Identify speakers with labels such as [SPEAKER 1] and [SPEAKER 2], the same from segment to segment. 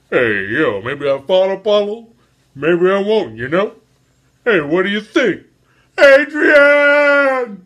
[SPEAKER 1] Hey, yo, maybe I'll fall Apollo. Maybe I won't, you know? Hey, what do you think? Adrian!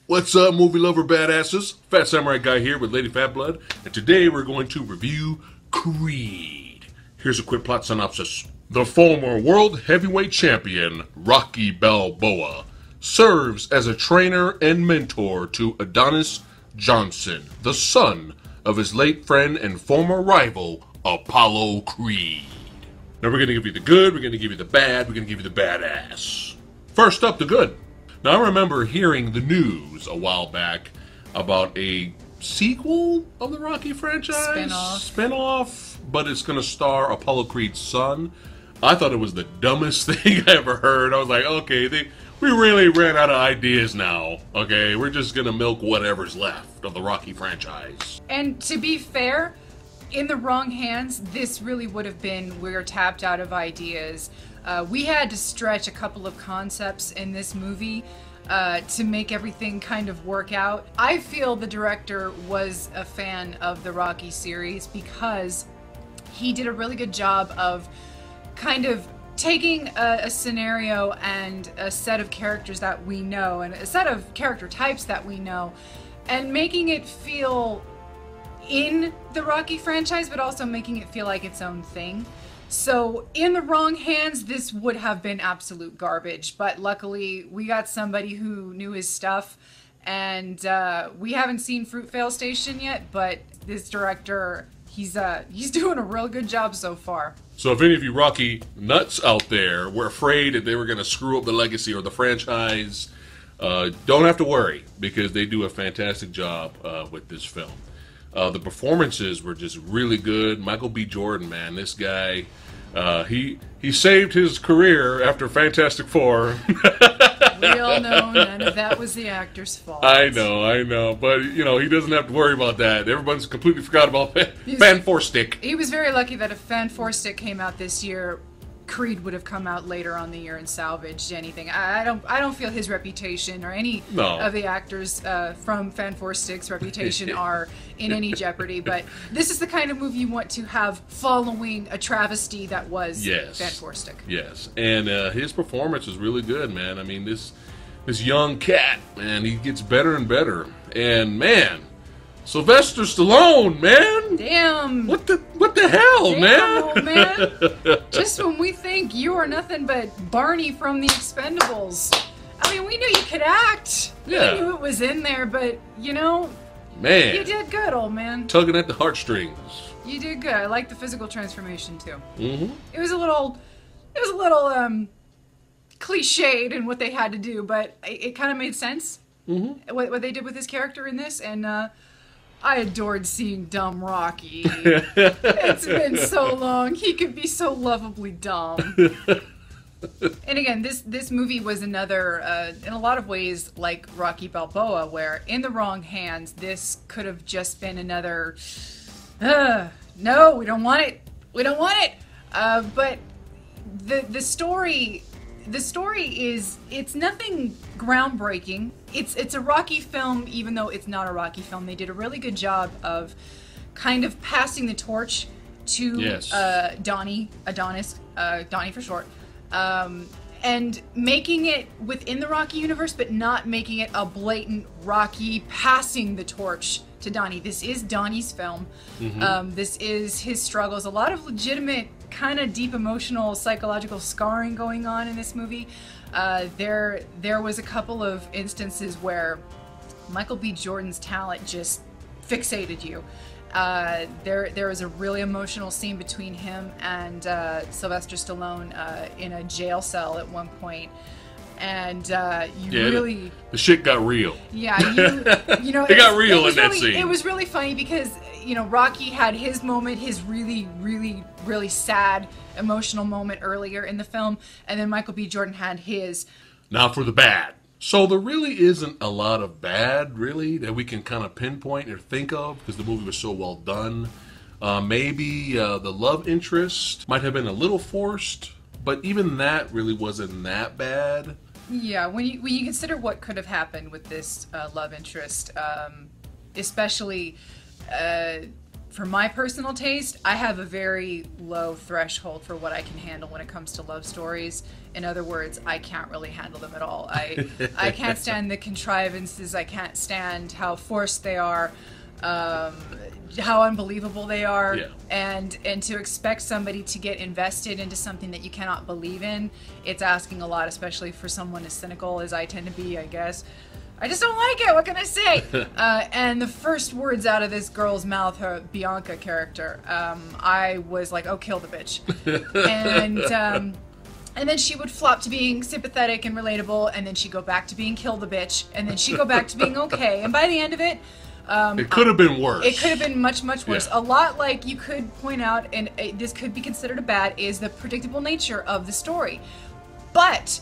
[SPEAKER 1] What's up, movie lover badasses? Fat Samurai Guy here with Lady Fat Blood, and today we're going to review Creed. Here's a quick plot synopsis. The former world heavyweight champion, Rocky Balboa, serves as a trainer and mentor to Adonis Johnson, the son of his late friend and former rival, Apollo Creed. Now we're going to give you the good, we're going to give you the bad, we're going to give you the badass. First up, the good. Now, I remember hearing the news a while back about a sequel of the Rocky franchise. Spinoff, but it's going to star Apollo Creed's son. I thought it was the dumbest thing I ever heard. I was like, okay, we really ran out of ideas now. Okay, we're just going to milk whatever's left of the Rocky franchise.
[SPEAKER 2] And to be fair, in the wrong hands, this really would have been, we're tapped out of ideas. We had to stretch a couple of concepts in this movie to make everything kind of work out. I feel the director was a fan of the Rocky series because he did a really good job of kind of taking a scenario and a set of characters that we know and a set of character types that we know and making it feel in the Rocky franchise, but also making it feel like its own thing. So in the wrong hands, this would have been absolute garbage, but luckily we got somebody who knew his stuff, and we haven't seen Fruitvale Station yet, but this director, he's doing a real good job so far.
[SPEAKER 1] So if any of you Rocky nuts out there were afraid that they were going to screw up the legacy or the franchise, don't have to worry, because they do a fantastic job with this film. The performances were just really good. Michael B. Jordan, man, this guy, he saved his career after Fantastic Four.
[SPEAKER 2] We all know none of that was the actor's fault.
[SPEAKER 1] I know, but you know, he doesn't have to worry about that. Everyone's completely forgot about Fan Four Stick.
[SPEAKER 2] He was very lucky that if Fan Four Stick came out this year, Creed would have come out later on the year and salvaged anything. I don't feel his reputation or any of the actors from Fan Four Stick's reputation are in any jeopardy. But this is the kind of movie you want to have following a travesty that was Fan Four Stick.
[SPEAKER 1] Yes, and his performance is really good, man. I mean, this young cat, man, he gets better and better. And man, Sylvester Stallone, man!
[SPEAKER 2] Damn!
[SPEAKER 1] What the hell,
[SPEAKER 2] damn, old man? Just when we think you are nothing but Barney from The Expendables. I mean, we knew you could act.
[SPEAKER 1] Yeah.
[SPEAKER 2] We knew it was in there, but, you know,
[SPEAKER 1] man,
[SPEAKER 2] you did good, old man.
[SPEAKER 1] Tugging at the heartstrings.
[SPEAKER 2] You did good. I like the physical transformation, too.
[SPEAKER 1] Mm-hmm.
[SPEAKER 2] It was a little, cliched in what they had to do, but it kind of made sense.
[SPEAKER 1] Mm-hmm.
[SPEAKER 2] What they did with his character in this, and, I adored seeing dumb Rocky. It's been so long. He could be so lovably dumb. And again, this movie was another, in a lot of ways, like Rocky Balboa, where in the wrong hands, this could have just been another, no, we don't want it. We don't want it. But the story is, it's nothing groundbreaking. It's a Rocky film, even though it's not a Rocky film. They did a really good job of kind of passing the torch to Donnie for short, and making it within the Rocky universe, but not making it a blatant Rocky passing the torch to Donnie. This is Donnie's film. Mm-hmm. This is his struggles. A lot of legitimate, kind of deep emotional, psychological scarring going on in this movie. There was a couple of instances where Michael B. Jordan's talent just fixated you. There was a really emotional scene between him and Sylvester Stallone in a jail cell at one point, and
[SPEAKER 1] Yeah, the shit got real.
[SPEAKER 2] Yeah, you know,
[SPEAKER 1] it got real in that
[SPEAKER 2] really,
[SPEAKER 1] scene.
[SPEAKER 2] It was really funny because, you know, Rocky had his moment, his really, really, really sad, emotional moment earlier in the film, and then Michael B. Jordan had his.
[SPEAKER 1] Now for the bad. So there really isn't a lot of bad, really, that we can kind of pinpoint or think of because the movie was so well done. Maybe the love interest might have been a little forced, but even that really wasn't that bad.
[SPEAKER 2] Yeah, when you consider what could have happened with this love interest, especially for my personal taste, I have a very low threshold for what I can handle when it comes to love stories. In other words, I can't really handle them at all. I can't stand the contrivances. I can't stand how forced they are, how unbelievable they are,
[SPEAKER 1] yeah.
[SPEAKER 2] and to expect somebody to get invested into something that you cannot believe in, it's asking a lot, especially for someone as cynical as I tend to be, I guess. I just don't like it. What can I say? And the first words out of this girl's mouth, her Bianca character, I was like, "Oh, kill the bitch," and then she would flop to being sympathetic and relatable, and then she'd go back to being kill the bitch, and then she'd go back to being okay. And by the end of it,
[SPEAKER 1] it could have been worse.
[SPEAKER 2] It could have been much, much worse.
[SPEAKER 1] Yeah.
[SPEAKER 2] A lot, like you could point out, and this could be considered a bad, is the predictable nature of the story. But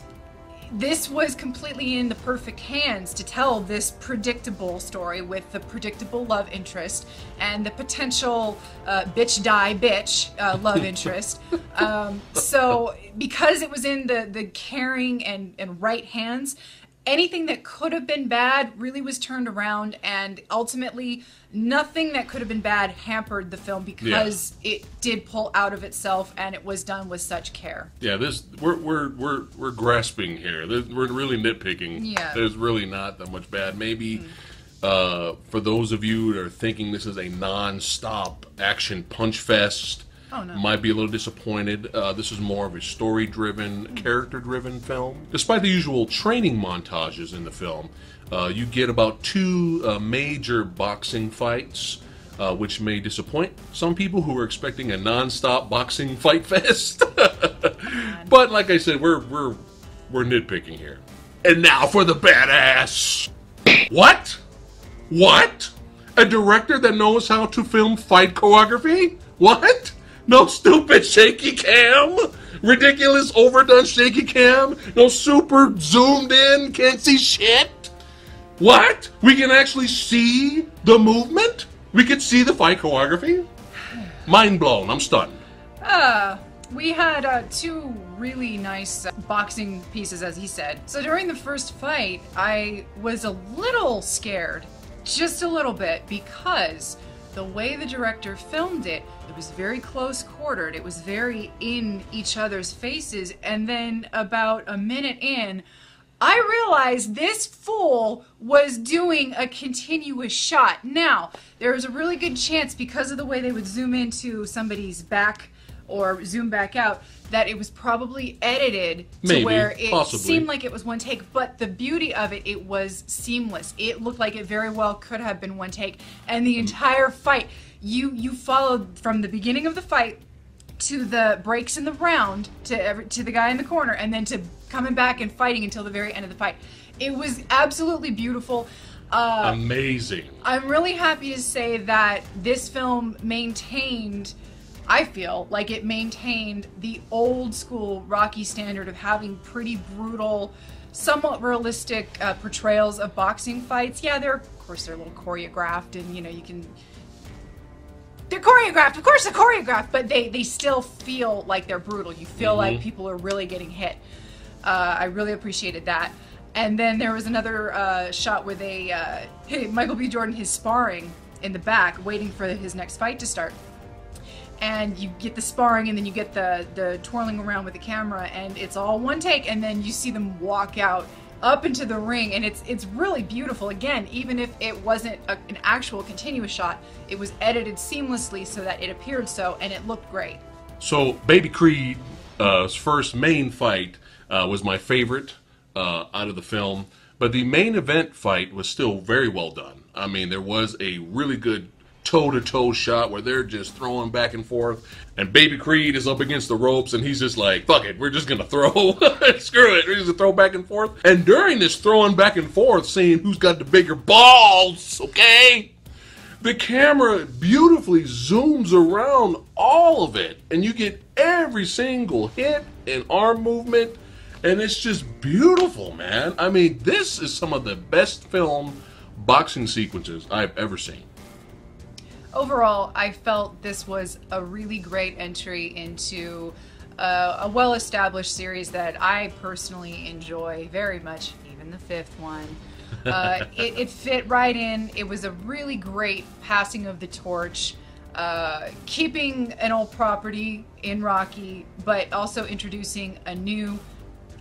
[SPEAKER 2] this was completely in the perfect hands to tell this predictable story with the predictable love interest and the potential bitch die bitch love interest. So because it was in the caring and right hands, anything that could have been bad really was turned around, and ultimately nothing that could have been bad hampered the film because it did pull out of itself, and it was done with such care.
[SPEAKER 1] Yeah, we're grasping here. We're really nitpicking.
[SPEAKER 2] Yeah.
[SPEAKER 1] There's really not that much bad. Maybe for those of you that are thinking this is a non-stop action punch fest,
[SPEAKER 2] Oh, no.
[SPEAKER 1] might be a little disappointed. This is more of a story-driven, character-driven film. Despite the usual training montages in the film, you get about 2 major boxing fights, which may disappoint some people who were expecting a non-stop boxing fight fest. But like I said, we're nitpicking here. And now for the badass. What? What? A director that knows how to film fight choreography? What? No stupid shaky cam? Ridiculous overdone shaky cam? No super zoomed in, can't see shit? What? We can actually see the movement? We could see the fight choreography? Mind blown, I'm stunned.
[SPEAKER 2] We had 2 really nice boxing pieces, as he said. So during the first fight, I was a little scared, just a little bit, because the way the director filmed it, it was very close quartered, it was very in each other's faces, and then about a minute in, I realized this fool was doing a continuous shot. Now, there was a really good chance, because of the way they would zoom into somebody's back or zoom back out, that it was probably edited to where it
[SPEAKER 1] possibly
[SPEAKER 2] seemed like it was one take. But the beauty of it, it was seamless. It looked like it very well could have been one take. And the entire fight, you followed from the beginning of the fight to the breaks in the round, to the guy in the corner, and then to coming back and fighting until the very end of the fight. It was absolutely beautiful.
[SPEAKER 1] Amazing.
[SPEAKER 2] I'm really happy to say that this film maintained, I feel like it maintained the old school Rocky standard of having pretty brutal, somewhat realistic portrayals of boxing fights. Yeah, of course they're a little choreographed, and you know, they're choreographed, of course they're choreographed, but they still feel like they're brutal. You feel like people are really getting hit. I really appreciated that. And then there was another shot where Michael B. Jordan is sparring in the back, waiting for his next fight to start. And you get the sparring, and then you get the twirling around with the camera, and it's all one take, and then you see them walk out up into the ring, and it's really beautiful. Again, even if it wasn't an actual continuous shot, it was edited seamlessly so that it appeared so, and it looked great.
[SPEAKER 1] So, Baby Creed's first main fight was my favorite out of the film, but the main event fight was still very well done. I mean, there was a really good toe-to-toe shot where they're just throwing back and forth, and Baby Creed is up against the ropes, and he's just like, fuck it, we're just gonna throw. Screw it, we're just gonna throw back and forth. And during this throwing back and forth, seeing who's got the bigger balls, okay, the camera beautifully zooms around all of it, and you get every single hit and arm movement, and it's just beautiful, man. I mean, this is some of the best filmed boxing sequences I've ever seen.
[SPEAKER 2] Overall, I felt this was a really great entry into a well-established series that I personally enjoy very much, even the fifth one. It fit right in. It was a really great passing of the torch, keeping an old property in Rocky, but also introducing a new,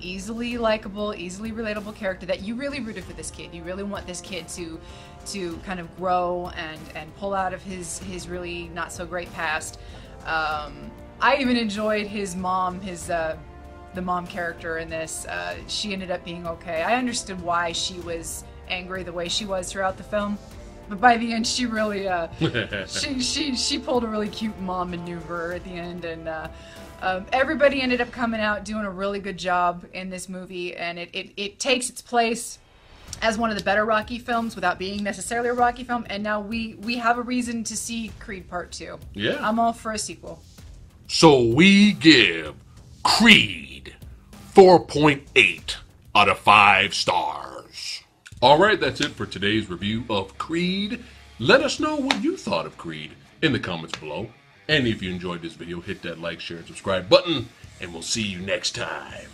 [SPEAKER 2] easily likable, easily relatable character that you really rooted for this kid. You really want this kid to kind of grow and pull out of his really not so great past. I even enjoyed his mom, the mom character in this. She ended up being okay. I understood why she was angry the way she was throughout the film, but by the end she really she pulled a really cute mom maneuver at the end, and everybody ended up coming out doing a really good job in this movie, and it takes its place as one of the better Rocky films without being necessarily a Rocky film, and now we have a reason to see Creed Part 2.
[SPEAKER 1] Yeah.
[SPEAKER 2] I'm all for a sequel.
[SPEAKER 1] So we give Creed 4.8 out of 5 stars. Alright, that's it for today's review of Creed. Let us know what you thought of Creed in the comments below. And if you enjoyed this video, hit that like, share, and subscribe button, and we'll see you next time.